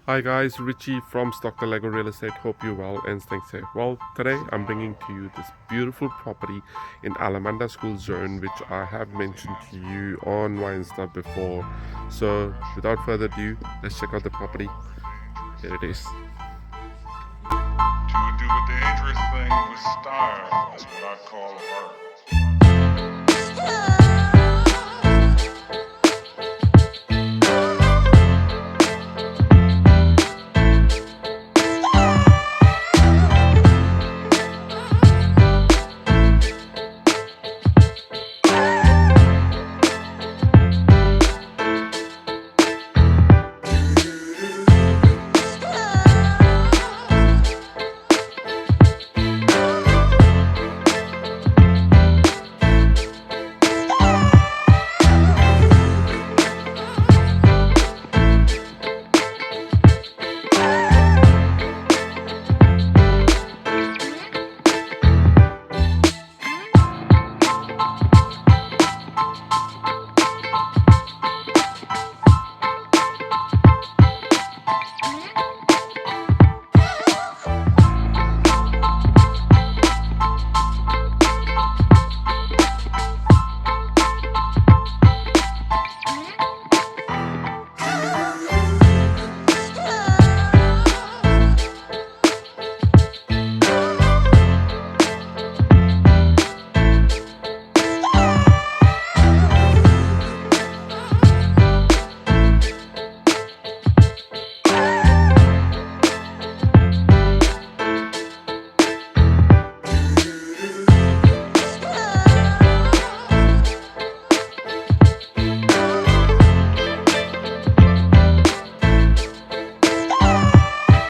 Hi guys, Richie from Stockton Lego Real Estate. Hope you're well and staying safe. Well, today I'm bringing to you this beautiful property in Alamanda School Zone, which I have mentioned to you on my Insta before. So, without further ado, let's check out the property. Here it is. To do a dangerous thing with style is what I call art.